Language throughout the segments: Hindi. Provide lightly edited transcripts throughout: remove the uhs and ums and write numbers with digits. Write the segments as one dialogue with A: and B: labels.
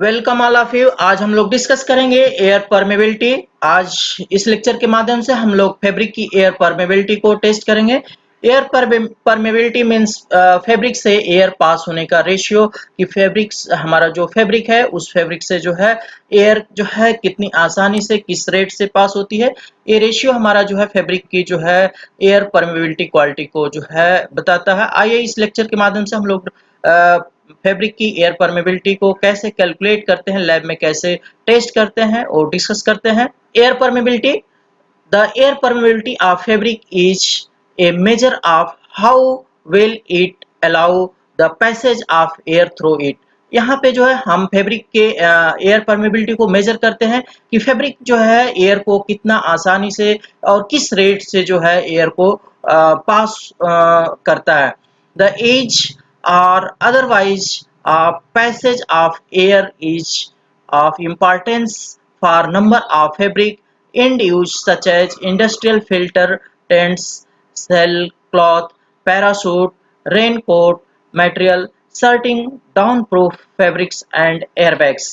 A: Welcome all of you. आज हम लोग डिस्कस करेंगे एयर परमेबिलिटी। आज इस लेक्चर के माध्यम से हम लोग फैब्रिक की एयर परमेबिलिटी को टेस्ट करेंगे। एयर परमेबिलिटी मींस फैब्रिक से एयर पास होने का रेशियो कि फैब्रिक हमारा जो फैब्रिक है उस फैब्रिक से जो है एयर जो है कितनी आसानी से किस रेट से पास होती है। ये रेशियो हमारा जो है फैब्रिक की जो है एयर परमेबिलिटी क्वालिटी को जो है बताता है। आइए इस लेक्चर के माध्यम से हम लोग फैब्रिक की एयर परमेबिलिटी को कैसे कैलकुलेट करते हैं, लैब में कैसे टेस्ट करते हैं और डिस्कस करते हैं। Air permeability, the air permeability of fabric is a measure of how well it allow the passage of air through it. यहाँ पे जो है हम फैब्रिक के एयर परमेबिलिटी को मेजर करते हैं कि फैब्रिक जो है एयर को कितना आसानी से और किस रेट से जो है एयर को पास करता है। The edge or otherwise passage of air is of importance for number of fabric end use such as industrial filter, tents, sailcloth, parachute, raincoat material, certain downproof fabrics and airbags.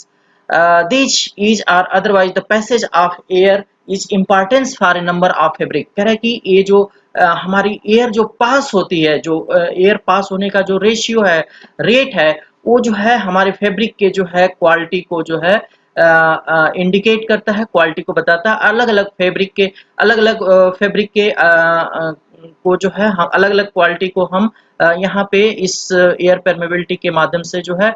A: These is or otherwise the passage of air is importance for a number of fabric। कह रहा है कि ये जो हमारी एयर जो पास होती है, जो एयर पास होने का जो रेशियो है, रेट है, वो जो है हमारे फैब्रिक के जो है क्वालिटी को जो है इंडिकेट करता है, क्वालिटी को बताता है। अलग अलग फैब्रिक के अलग अलग फैब्रिक के को जो है हम अलग अलग क्वालिटी को हम यहाँ पे इस एयर परमेबिलिटी के माध्यम से जो है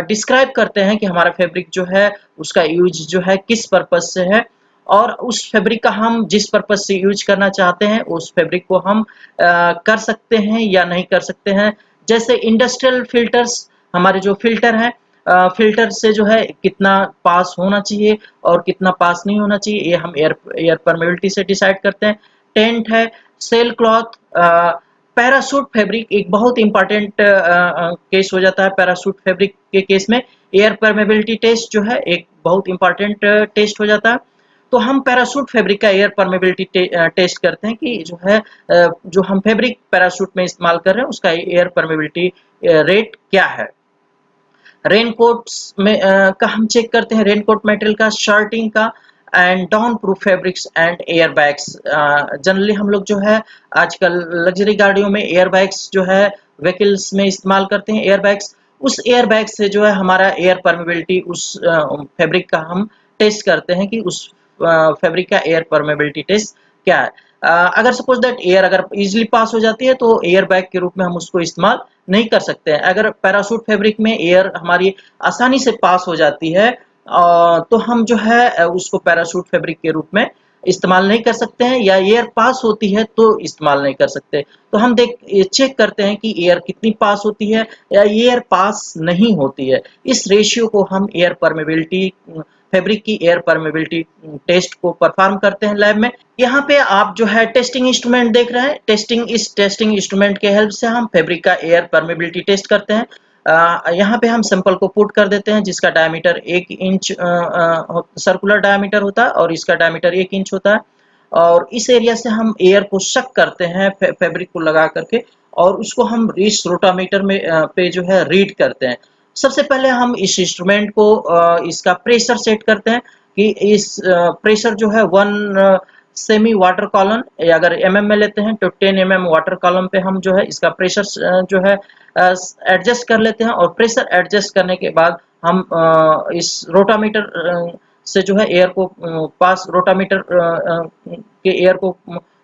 A: डिस्क्राइब करते हैं कि हमारा फैब्रिक जो है उसका यूज जो है किस पर्पज से है और उस फैब्रिक का हम जिस पर्पज से यूज करना चाहते हैं उस फैब्रिक को हम कर सकते हैं या नहीं कर सकते हैं। जैसे इंडस्ट्रियल फिल्टर्स, हमारे जो फिल्टर हैं, फिल्टर से जो है कितना पास होना चाहिए और कितना पास नहीं होना चाहिए, ये हम एयर परमेबिलिटी से डिसाइड करते हैं। टेंट है, सेल क्लॉथ, पैरासूट फैब्रिक एक बहुत इंपॉर्टेंट केस हो जाता है। पैरासूट फैब्रिक के केस में एयर परमेबिलिटी टेस्ट जो है एक बहुत इंपॉर्टेंट टेस्ट हो जाता है। तो हम पैरासूट फैब्रिक का एयर परमेबिलिटी टेस्ट करते हैं कि जो है जो हम फैब्रिक पैरासूट में इस्तेमाल कर रहे हैं उसका एयर परमेबिलिटी रेट क्या है। रेनकोट्स में का हम चेक करते हैं, रेनकोट मटेरियल का, शर्टिंग का and down proof fabrics and air bags. Generally हम लोग जो है आजकल लग्जरी गाड़ियों में एयर बैग्स जो है व्हीकल्स में इस्तेमाल करते हैं। एयर बैग्स, उस एयर बैग से जो है हमारा एयर परमेबिलिटी उस फैब्रिक का हम टेस्ट करते हैं कि उस फैब्रिक का एयर परमेबिलिटी टेस्ट क्या है। अगर सपोज दैट एयर अगर इजीली पास हो जाती है तो एयर बैग के रूप में हम उसको इस्तेमाल नहीं कर सकते हैं। अगर पैरासूट फैब्रिक में एयर हमारी आसानी से पास हो जाती है तो हम जो है उसको पैरासूट फैब्रिक के रूप में इस्तेमाल नहीं कर सकते हैं, या एयर पास होती है तो इस्तेमाल नहीं कर सकते। तो हम चेक करते हैं कि एयर कितनी पास होती है या एयर पास नहीं होती है। इस रेशियो को हम एयर परमेबिलिटी, फैब्रिक की एयर परमेबिलिटी टेस्ट को परफॉर्म करते हैं लैब में। यहाँ पे आप जो है टेस्टिंग इंस्ट्रूमेंट देख रहे हैं। इस टेस्टिंग इंस्ट्रूमेंट के हेल्प से हम फैब्रिक का एयर परमेबिलिटी टेस्ट करते हैं। यहाँ पे हम सैंपल को पुट कर देते हैं जिसका डायमीटर 1 इंच सर्कुलर डायमीटर होता है और इसका डायमीटर 1 इंच होता है। और इस एरिया से हम एयर को शक करते हैं फैब्रिक को लगा करके, और उसको हम इस रोटामीटर में पे जो है रीड करते हैं। सबसे पहले हम इस इंस्ट्रूमेंट को इसका प्रेशर सेट करते हैं कि इस प्रेशर जो है 1 सेमी वाटर कॉलम, अगर एमएम में लेते हैं तो 10 एमएम वाटर कॉलम पे हम जो है इसका प्रेशर जो है एडजस्ट कर लेते हैं। और प्रेशर एडजस्ट करने के बाद हम इस रोटामीटर से जो है एयर को पास, रोटामीटर के एयर को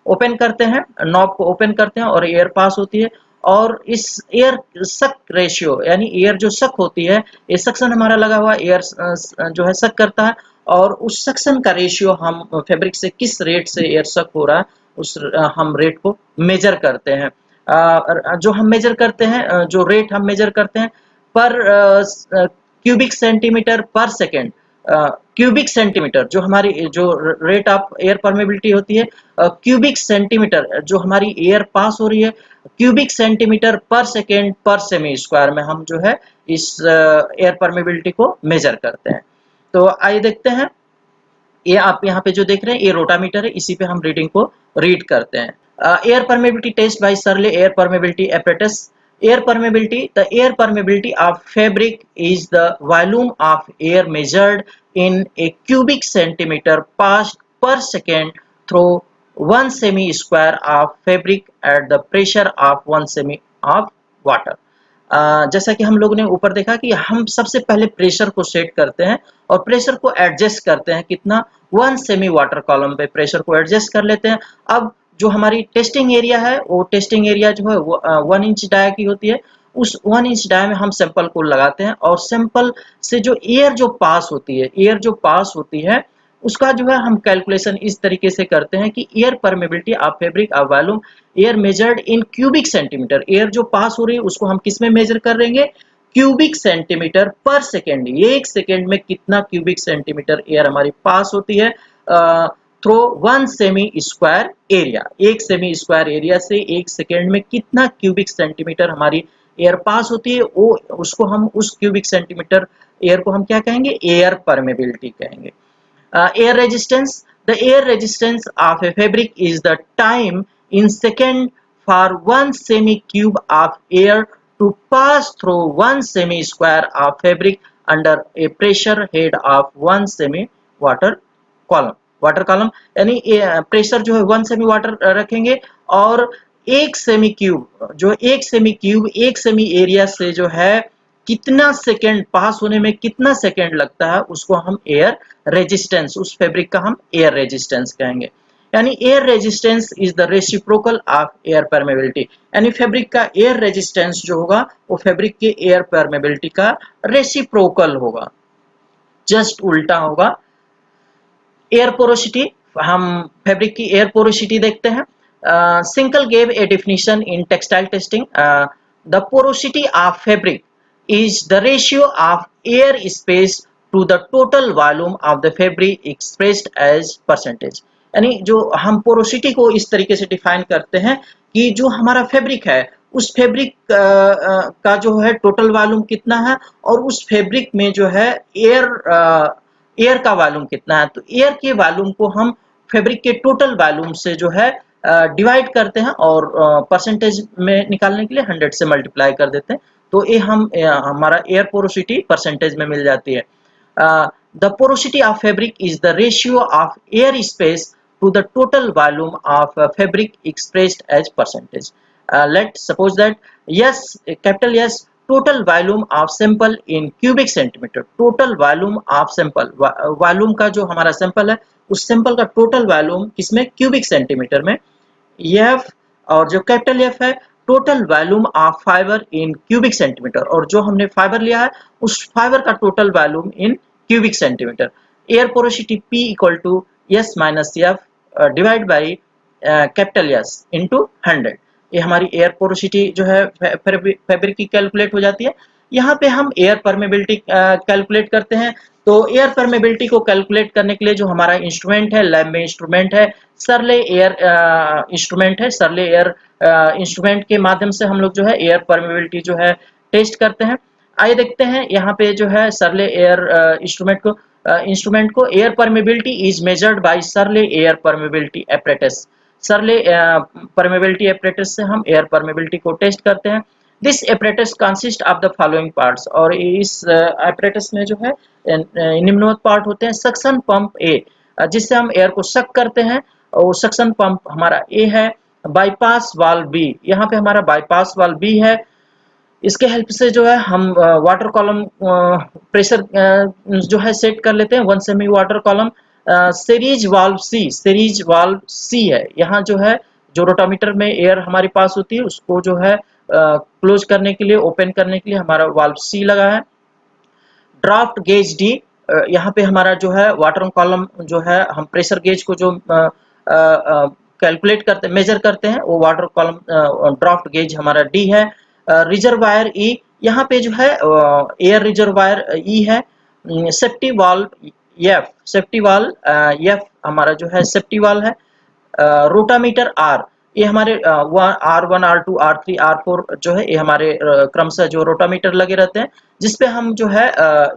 A: ओपन करते हैं, नॉब को ओपन करते हैं और एयर पास होती है। और इस एयर सक रेशियो, यानी एयर जो सक होती है, ये सक्शन हमारा लगा हुआ एयर जो है सक करता है, और उस सक्शन का रेशियो हम फैब्रिक से किस रेट से एयर सक हो रहा है उस हम रेट को मेजर करते हैं। जो हम मेजर करते हैं, जो रेट हम मेजर करते हैं पर क्यूबिक सेंटीमीटर पर सेकेंड। क्यूबिक सेंटीमीटर जो हमारी जो रेट ऑफ एयर परमेबिलिटी होती है, क्यूबिक सेंटीमीटर जो हमारी एयर पास हो रही है, क्यूबिक सेंटीमीटर पर सेकेंड पर सेमी स्क्वायर में हम जो है इस एयर परमेबिलिटी को मेजर करते हैं। तो आइए देखते हैं, ये आप यहाँ पे जो देख रहे हैं ये रोटामीटर है, इसी पे हम रीडिंग को रीड करते हैं। एयर परमेबिलिटी टेस्ट बाय सरले air permeability apparatus. Air permeability. The air permeability of fabric is the volume of air measured in a cubic centimeter passed per second through 1 semi square of fabric at the pressure of 1 semi of water. जैसा कि हम लोगों ने ऊपर देखा कि हम सबसे पहले प्रेशर को सेट करते हैं और प्रेशर को एडजस्ट करते हैं कितना 1 सेमी वाटर कॉलम पे प्रेशर को एडजस्ट कर लेते हैं। अब जो हमारी टेस्टिंग एरिया है वो टेस्टिंग एरिया जो है वो 1 इंच डाया की होती है। उस 1 इंच डाया में हम सैंपल को लगाते हैं और सैंपल से जो एयर जो पास होती है, एयर जो पास होती है उसका जो है हम कैलकुलेशन इस तरीके से करते हैं कि air permeability of fabric of volume air measured in cubic centimetre. Air जो पास हो रही है उसको हम किस में मेजर कर रहेंगे, क्यूबिक सेंटीमीटर पर सेकेंड। एक सेकेंड में कितना क्यूबिक सेंटीमीटर एयर हमारी पास होती है थ्रो 1 सेमी स्क्वायर एरिया। एक सेमी स्क्वायर एरिया से एक सेकेंड में कितना क्यूबिक सेंटीमीटर हमारी एयर पास होती है, वो उसको हम उस क्यूबिक सेंटीमीटर एयर को हम क्या कहेंगे, एयर परमेबिलिटी कहेंगे। Air resistance. The air resistance of a fabric is the time in second for 1 semi-cube of air to pass through 1 semi-square of fabric under a pressure head of 1 semi-water column. Water column यानी प्रेशर जो है 1 सेमी वाटर रखेंगे और एक सेमी क्यूब जो एक सेमी एरिया से जो है कितना सेकेंड पास होने में कितना सेकेंड लगता है उसको हम एयर रेजिस्टेंस, उस फैब्रिक का हम एयर रेजिस्टेंस कहेंगे। यानी air resistance is the reciprocal of air permeability. यानी फैब्रिक का एयर रेजिस्टेंस जो होगा वो फैब्रिक के एयर परमेबिलिटी का रेसिप्रोकल होगा, जस्ट उल्टा होगा। एयर पोरोसिटी, हम फैब्रिक की एयर पोरोसिटी देखते हैं। Sinkel gave a definition in textile testing. The porosity of fabric is the ratio of air space to the total volume of the fabric expressed as percentage। यानी जो हम पोरोसिटी को इस तरीके से डिफाइन करते हैं कि जो हमारा फैब्रिक है उस फैब्रिक का जो है टोटल वॉल्यूम कितना है और उस फैब्रिक में जो है एयर का वॉल्यूम कितना है। तो एयर के वॉल्यूम को हम फैब्रिक के टोटल वॉल्यूम से जो है डिवाइड करते हैं और परसेंटेज में निकालने के लिए 100 से मल्टीप्लाई कर देते हैं। तो ये हमारा एयर पोरोसिटी परसेंटेज में मिल जाती है। The porosity of fabric is the ratio of air space to the total volume of fabric expressed as percentage. Let suppose that S, capital S, total volume of sample in cubic centimetre. Total volume of sample, volume का जो हमारा सैंपल है उस सैंपल का टोटल वॉल्यूम किसमें, क्यूबिक सेंटीमीटर में। एफ और जो कैपिटल एफ है total volume of fibre in cubic centimetre, और जो हमने फाइबर लिया है उस फाइबर का total volume in cubic centimetre. Air porosity P equal to S minus F divide by capital S into 100। ये हमारी एयर पोरोसिटी जो है फैब्रिक की कैलकुलेट हो जाती है। यहाँ पे हम एयर परमेबिलिटी कैलकुलेट करते हैं। तो एयर परमेबिलिटी को कैलकुलेट करने के लिए जो हमारा इंस्ट्रूमेंट है, लैब में इंस्ट्रूमेंट है सरले एयर इंस्ट्रूमेंट है। सरले एयर इंस्ट्रूमेंट के माध्यम से हम लोग जो है एयर परमेबिलिटी जो है टेस्ट करते हैं। आइए देखते हैं यहाँ पे जो है सरले एयर इंस्ट्रूमेंट को air permeability is measured by सरले एयर परमेबिलिटी एपरेटस। सरले परमेबिलिटी एपरेटस से हम एयर परमेबिलिटी को टेस्ट करते हैं। This apparatus consist of the following parts, और इस एपरेटस में जो है निम्नवत पार्ट होते हैं। सक्शन पंप ए, जिससे हम एयर को सक करते हैं, और सक्शन पंप हमारा ए है। बाईपास वाल्व बी, यहाँ पे हमारा बाईपास वाल्व बी है। इसके हेल्प से जो है हम वाटर कॉलम प्रेशर जो है सेट कर लेते हैं 1 cm water column. Series valve C है। यहाँ जो है जो रोटामीटर में एयर हमारे पास होती है उसको जो है क्लोज करने के लिए, ओपन करने के लिए हमारा वाल्व सी लगा है। ड्राफ्ट गेज डी, यहाँ पे हमारा जो है वाटर कॉलम जो है हम प्रेशर गेज को जो कैलकुलेट करते मेजर करते हैं वो वाटर कॉलम ड्राफ्ट गेज हमारा डी है। रिजर्वायर ई, यहाँ पे जो है एयर रिजर्वायर ई है। Safety valve F, safety valve F हमारा जो है सेफ्टी वाल्व है। रोटामीटर आर, ये हमारे R1 R2 R3 R4 जो है ये हमारे क्रमशः जो रोटामीटर लगे रहते हैं जिसपे हम जो है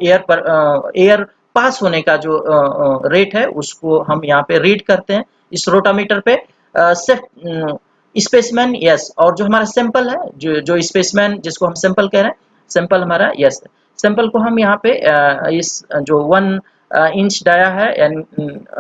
A: एयर पास होने का जो रेट है उसको हम यहाँ पे रीड करते हैं इस रोटामीटर पे। स्पेसमैन यस, और जो हमारा सैंपल है, जो स्पेसमैन जिसको हम सैंपल कह रहे हैं, सैंपल हमारा यस, सैंपल को हम यहाँ पे इस जो 1 इंच डाया है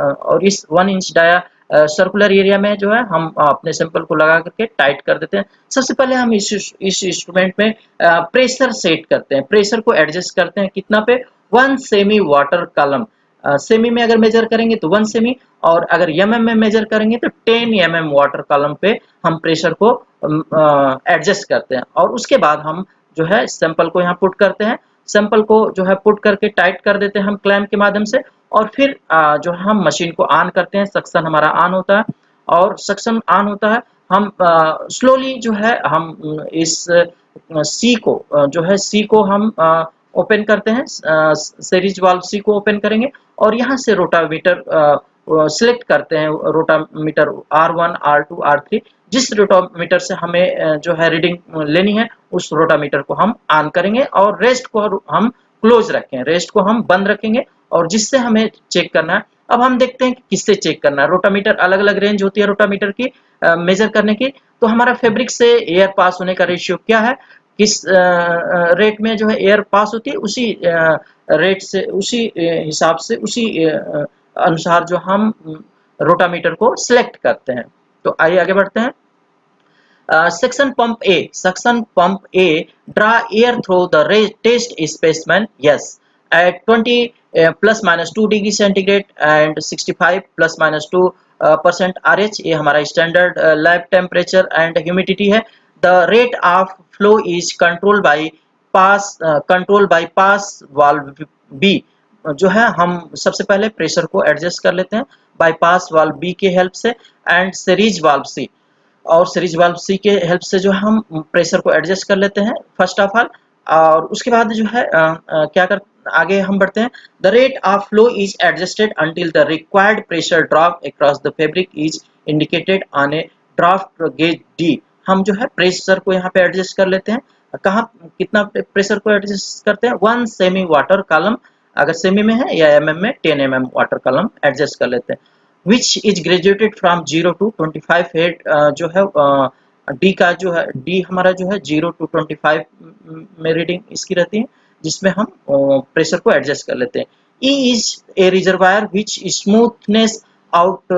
A: और इस 1 इंच डाया सर्कुलर एरिया में जो है हम अपने सैंपल को लगा करके टाइट कर देते हैं। सबसे पहले हम इस इंस्ट्रूमेंट में प्रेशर सेट करते हैं, प्रेशर को एडजस्ट करते हैं कितना पे, 1 सेमी वाटर कॉलम। सेमी में अगर मेजर करेंगे तो 1 सेमी, और अगर एमएम में मेजर करेंगे तो 10 mm वाटर कॉलम पे हम प्रेशर को एडजस्ट करते हैं। और उसके बाद हम जो है सैंपल को यहाँ पुट करते हैं, सैंपल को जो है पुट करके टाइट कर देते हैं हम क्लैंप के माध्यम से, और फिर जो हम मशीन को ऑन करते हैं, सक्शन हमारा ऑन होता है, और सक्शन ऑन होता है, हम स्लोली जो है हम इस सी को जो है सी को हम ओपन करते हैं, सीरीज वाल्व सी को ओपन करेंगे, और यहाँ से रोटामीटर सिलेक्ट करते हैं, रोटामीटर R1 R2 R3, जिस रोटामीटर से हमें जो है रीडिंग लेनी है उस रोटामीटर को हम ऑन करेंगे, और रेस्ट को हम क्लोज रखें, रेस्ट को हम बंद रखेंगे, और जिससे हमें चेक करना है। अब हम देखते हैं कि किससे चेक करना है। रोटामीटर अलग अलग रेंज होती है रोटामीटर की मेजर करने की। तो हमारा फैब्रिक से एयर पास होने का रेशियो क्या है, किस रेट में जो है एयर पास होती है, उसी रेट से, उसी हिसाब से, उसी अनुसार जो हम रोटामीटर को सिलेक्ट करते हैं। तो आइए आगे बढ़ते हैं। Section pump A. Suction pump A draw air through the test specimen. Yes, at 20 plus minus 2 degree centigrade and 65 plus minus 2 % RH. ये हमारा standard lab temperature and humidity है। The rate of flow is control by pass valve B. जो है हम सबसे पहले प्रेशर को एडजस्ट कर लेते हैं बाईपास वाल्व बी के हेल्प से, एंड सीरीज वाल्व सी, और सीरीज वाल्व सी के हेल्प से जो हम प्रेशर को एडजस्ट कर लेते हैं फर्स्ट ऑफ ऑल। और उसके बाद जो है क्या कर आगे हम बढ़ते हैं। The rate of flow is adjusted until the required pressure drop across the fabric is indicated on A draft gauge D. हम जो है प्रेशर को यहाँ पे एडजस्ट कर लेते हैं। कहाँ कितना प्रेशर को एडजस्ट करते हैं, 1 सेमी वाटर कॉलम, अगर सेमी में है, या एमएम में 10 mm वाटर कॉलम एडजस्ट कर लेते हैं। which is graduated from 0 to 25 head. जो है डी का जो है डी हमारा जो है 0 to 25 में रीडिंग इसकी रहती है, जिसमें हम प्रेशर को एडजस्ट कर लेते हैं। E is a reservoir which smoothness out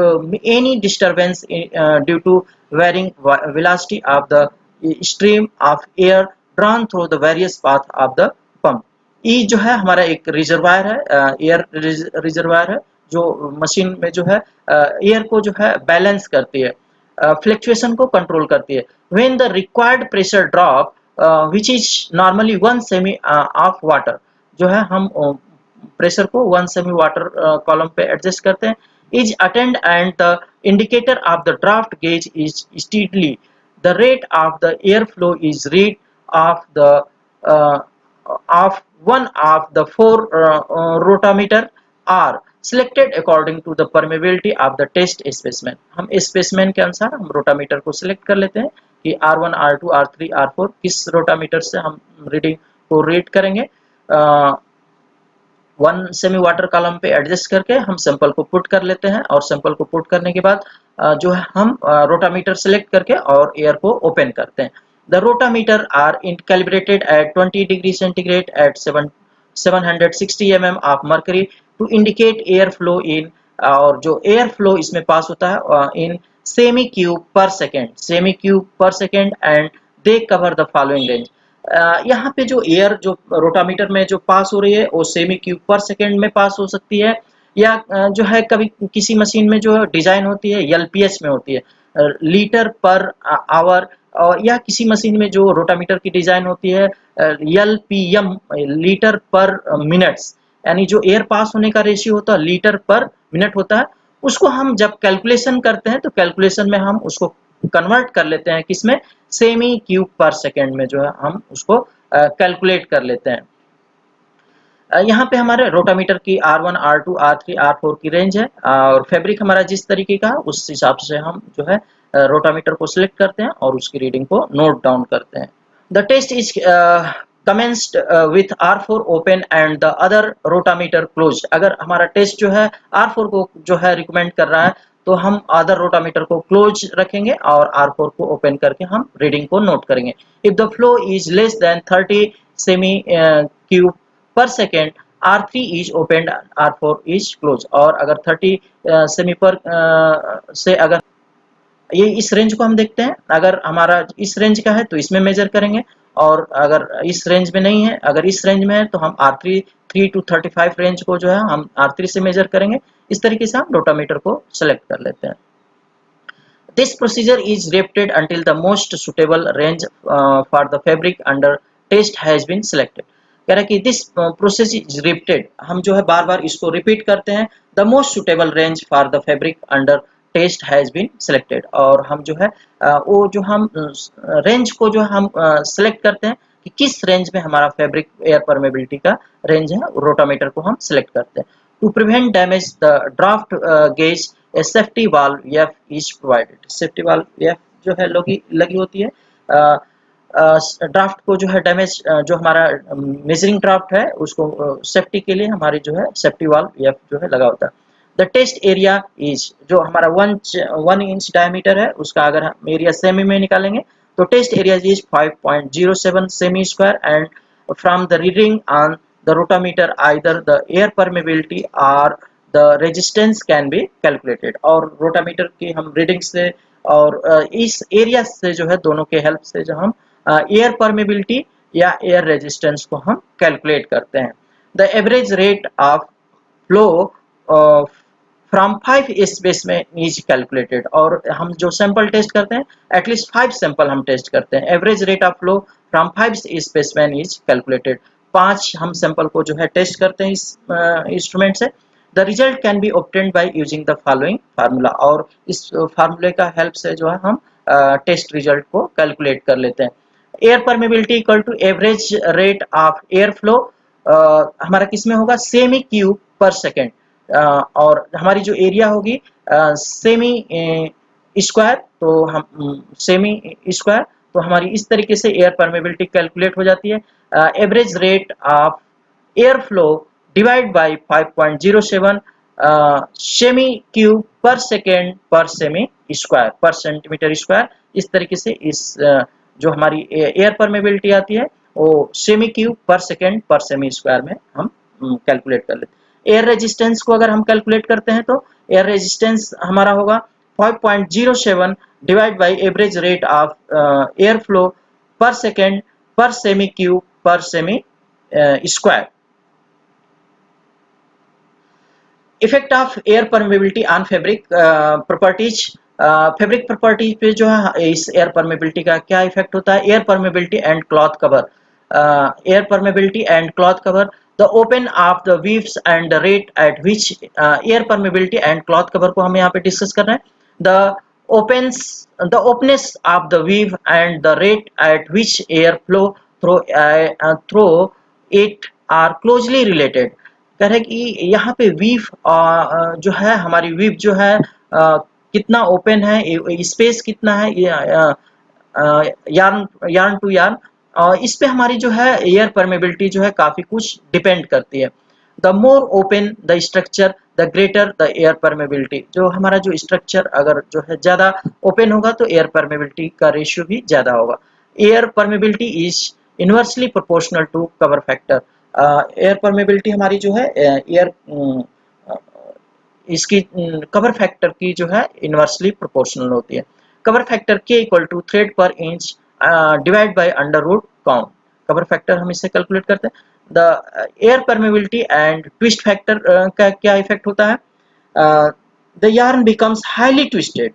A: any disturbance due to varying velocity of the stream of air drawn through the various path of the pump. E जो है हमारा एक रिजर्वायर है, एयर रिजर्वायर है, जो मशीन में जो है एयर को जो है बैलेंस करती है, फ्लक्चुएशन को कंट्रोल करती है। When the required pressure drop which is normally 1 semi of water, जो है हम प्रेशर को 1 सेमी वाटर कॉलम पे एडजस्ट करते हैं, is attend and the indicator of the draft gauge is steadily, the rate of the air flow is read of the of one of the four rotameter are selected according to the permeability of the test specimen। हम specimen के अनुसार हम रोटामीटर को सिलेक्ट कर लेते हैं कि R1 R2 R3 R4 किस रोटामीटर से हम रीडिंग को रीड करेंगे। 1 सेमी वाटर कॉलम पे एडजस्ट करके हम सैंपल को पुट कर लेते हैं, और सैंपल को पुट करने के बाद जो है हम रोटामीटर सेलेक्ट करके और एयर को ओपन करते हैं। The rotameter are calibrated at 20 degree centigrade at 760 mm of mercury to indicate air flow in, और जो एयर फ्लो इसमें पास होता है in semi cube per second and they cover the following range. यहाँ पे जो एयर जो रोटामीटर में जो पास हो रही है वो सेमी क्यूब पर सेकेंड में पास हो सकती है, या जो है कभी किसी मशीन में जो डिजाइन होती है एलपीएच में होती है, लीटर पर आवर, और या किसी मशीन में जो रोटामीटर की डिजाइन होती है एलपीएम, लीटर पर मिनट्स, यानी जो एयर पास होने का रेशियो होता है लीटर पर मिनट होता है। उसको हम जब कैलकुलेशन करते हैं तो कैलकुलेशन में हम उसको कन्वर्ट कर लेते हैं किसमें, सेमी क्यूब पर सेकेंड में जो है हम उसको कैलकुलेट कर लेते हैं। यहाँ पे हमारे रोटामीटर की R1 R2 R3 R4 की रेंज है, और फैब्रिक हमारा जिस तरीके का है उस हिसाब से हम जो है रोटामीटर को सिलेक्ट करते हैं और उसकी रीडिंग को नोट डाउन करते हैं। The test is commenced with R4 open and the other rotameter closed। अगर हमारा टेस्ट जो है R4 को जो है रिकमेंड कर रहा है तो हम अदर रोटामीटर को क्लोज रखेंगे और R4 को ओपन करके हम रीडिंग को नोट करेंगे। If the flow is less than 30 cm cube per second, R3 is open, R4 is close. और अगर 30 सेमी पर से अगर ये इस रेंज को हम देखते हैं, अगर हमारा इस रेंज का है तो इसमें मेजर करेंगे, और अगर इस रेंज में नहीं है, अगर इस रेंज में है तो हम R3 3 to 35 रेंज को जो है हम R3 से मेजर करेंगे। इस तरीके से हम रोटामीटर को सेलेक्ट कर लेते हैं। This procedure is repeated until the most suitable range for the fabric under test has been selected। कह रहा है कि this process is repeated, हम जो है बार बार इसको रिपीट करते हैं। The most suitable range for the fabric under test has been selected, और हम जो है वो जो हम रेंज को जो हम सेलेक्ट करते हैं कि किस रेंज में हमारा फैब्रिक एयर परमेबिलिटी का रेंज है, रोटामीटर को हम सेलेक्ट करते हैं। To prevent damage the draft gauge, a safety valve F is provided. Safety valve F जो है लगी होती है ड्राफ्ट को जो है डैमेज, जो हमारा मेजरिंग ड्राफ्ट है उसको सेफ्टी के लिए हमारी जो है सेफ्टी वाल्व एफ जो है लगा होता है। द टेस्ट एरिया इज, जो हमारा 1 इंच डायमीटर है उसका अगर हम एरिया सेमी में निकालेंगे तो test area is 5.07 cm square, and from the reading on the rotameter either the air permeability or the resistance can be calculated। और रोटामीटर की हम रीडिंग से और इस एरिया से जो है दोनों के हेल्प से जो हम एयर परमेबिलिटी या एयर रेजिस्टेंस को हम कैलकुलेट करते हैं। The average rate of flow from 5 specimen is calculated, और हम जो सैंपल टेस्ट करते हैं एटलीस्ट 5 सैंपल हम टेस्ट करते हैं। Average rate of flow from 5 specimen is calculated, 5 हम सैंपल को जो है टेस्ट करते हैं इस इंस्ट्रूमेंट से। The result can be obtained by using the following formula, और इस फार्मूले का हेल्प से जो है हम टेस्ट रिजल्ट को कैलकुलेट कर लेते हैं। Air permeability equal to average rate of air flow, हमारा किसमें होगा सेमी क्यूब पर सेकेंड, और हमारी जो एरिया होगी सेमी स्क्वायर, तो हम सेमी स्क्वायर, तो हमारी इस तरीके से एयर परमेबिलिटी कैलकुलेट हो जाती है। Average rate of air flow divide by 5.07 semi cube per second पर सेमी स्क्वायर पर सेंटीमीटर स्क्वायर। इस तरीके से इस जो हमारी एयर परमेबिलिटी आती है वो सेमी क्यूब पर सेकेंड पर सेमी स्क्वायर में हम कैलकुलेट कर लेते हैं। एयर रेजिस्टेंस को अगर हम कैलकुलेट करते हैं तो एयर रेजिस्टेंस हमारा होगा 5.07 divide by average rate of air flow पर सेकेंड पर सेमी क्यूब पर semi square. Effect of air permeability on fabric properties, fabric properties पे जो है इस एयर परमेबिलिटी का क्या इफेक्ट होता है। Air permeability and cloth cover, air permeability and cloth cover, the open of the weaves and the rate at which, air permeability and cloth cover को हम यहाँ पे डिस्कस कर रहे हैं। The openness of the weave and the rate at which air flow through it are closely related. कह रहे कि यहाँ पे वीव जो है हमारी वीव जो है कितना ओपन है, स्पेस कितना है, यार्न टू यार्न, इस पे हमारी जो है एयर परमेबिलिटी जो है काफी कुछ डिपेंड करती है। The more open the structure the greater the air permeability, जो हमारा जो स्ट्रक्चर अगर जो है ज्यादा ओपन होगा तो एयर परमेबिलिटी का रेशियो भी ज्यादा होगा। Air permeability is inversely proportional to cover factor, air permeability हमारी जो है एयर इसकी कवर फैक्टर की जो है इनवर्सली प्रोपोर्शनल होती है। कवर फैक्टर के equal to thread per inch divide by under root count, cover factor हम इससे कैलकुलेट करते हैं। The air permeability and twist factor का क्या इफेक्ट होता है। The yarn becomes highly twisted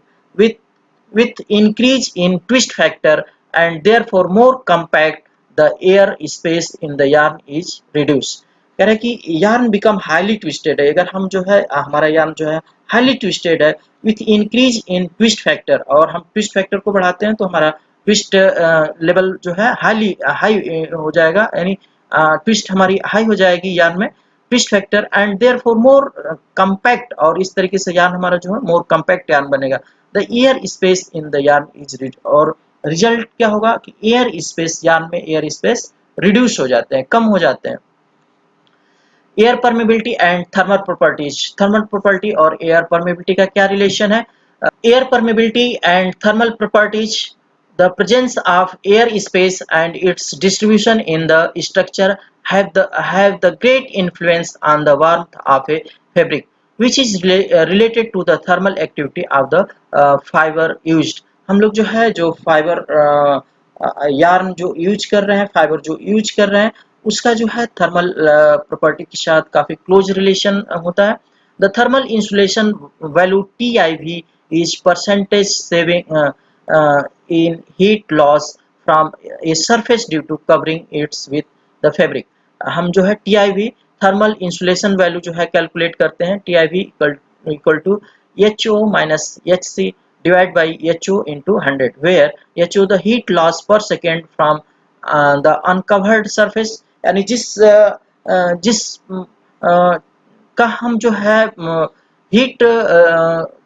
A: with increase in twist factor and therefore more compact, the air space in the yarn is reduced। कह रहे कि yarn become highly twisted है, अगर हम जो है हमारा yarn जो है highly twisted है with increase in twist factor, और हम twist factor को बढ़ाते हैं तो हमारा twist लेवल जो है हाई हो जाएगा, यानी twist हमारी हाई हो जाएगी yarn में twist factor, and therefore more compact, और इस तरीके से यार्न हमारा जो है मोर कंपैक्ट यार्न बनेगा। The air space in the yarn is reduce, और रिजल्ट क्या होगा कि एयर स्पेस यार्न में एयर स्पेस रिड्यूस हो जाते हैं, कम हो जाते हैं। Air permeability and thermal property और एयर परमेबिलिटी का क्या रिलेशन है? Air permeability and thermal properties, the presence of air space and its distribution in the structure have the great influence on the warmth of a fabric, which is related to the thermal activity of the fiber used. हम लोग जो है जो फाइबर यार्न जो यूज कर रहे हैं, फाइबर जो यूज कर रहे हैं, उसका जो है थर्मल प्रॉपर्टी के साथ काफी क्लोज रिलेशन होता है. The thermal insulation value TIV is percentage saving in heat loss from a surface due to covering it with the fabric. हम जो है TIV थर्मल इंसुलेशन वैल्यू जो है कैलकुलेट करते हैं. TIV equal to HO minus HC divided by HO into 100, where HO the heat loss per second from the uncovered surface, यानी जिस का हम जो है हीट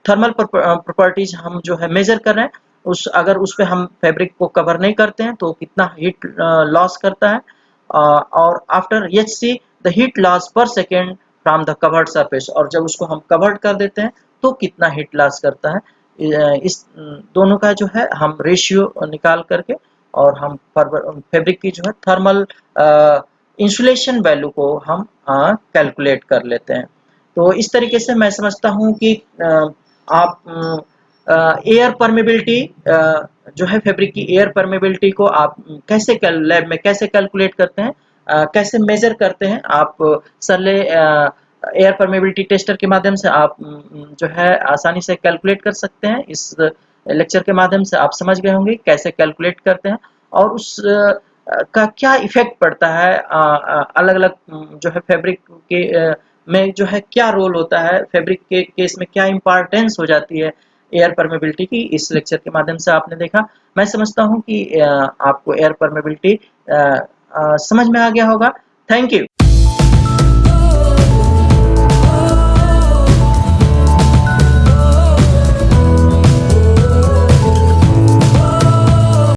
A: थर्मल प्रॉपर्टीज हम जो है मेजर कर रहे हैं, उस अगर उस पे हम फैब्रिक को कवर नहीं करते हैं तो कितना हीट लॉस करता है, और after HC the heat loss per second from the covered surface, और जब उसको हम कवर्ड कर देते हैं तो कितना हीट लॉस करता है. इस दोनों का जो है हम रेशियो निकाल करके और हम फैब्रिक की जो है थर्मल इंसुलेशन वैल्यू को हम कैलकुलेट कर लेते हैं. तो इस तरीके से मैं समझता हूँ कि आप एयर परमेबिलिटी जो है फैब्रिक की एयर परमेबिलिटी को आप कैसे लैब में कैसे कैलकुलेट करते हैं, कैसे मेजर करते हैं. आप सरले एयर परमेबिलिटी टेस्टर के माध्यम से आप जो है आसानी से कैलकुलेट कर सकते हैं. इस लेक्चर के माध्यम से आप समझ गए होंगे कैसे कैलकुलेट करते हैं और उस का क्या इफेक्ट पड़ता है, अलग अलग जो है फैब्रिक के में जो है क्या रोल होता है, फैब्रिक के केस में क्या इंपॉर्टेंस हो जाती है एयर परमेबिलिटी की. इस लेक्चर के माध्यम से आपने देखा. मैं समझता हूँ कि आपको एयर परमेबिलिटी समझ में आ गया होगा. Thank you.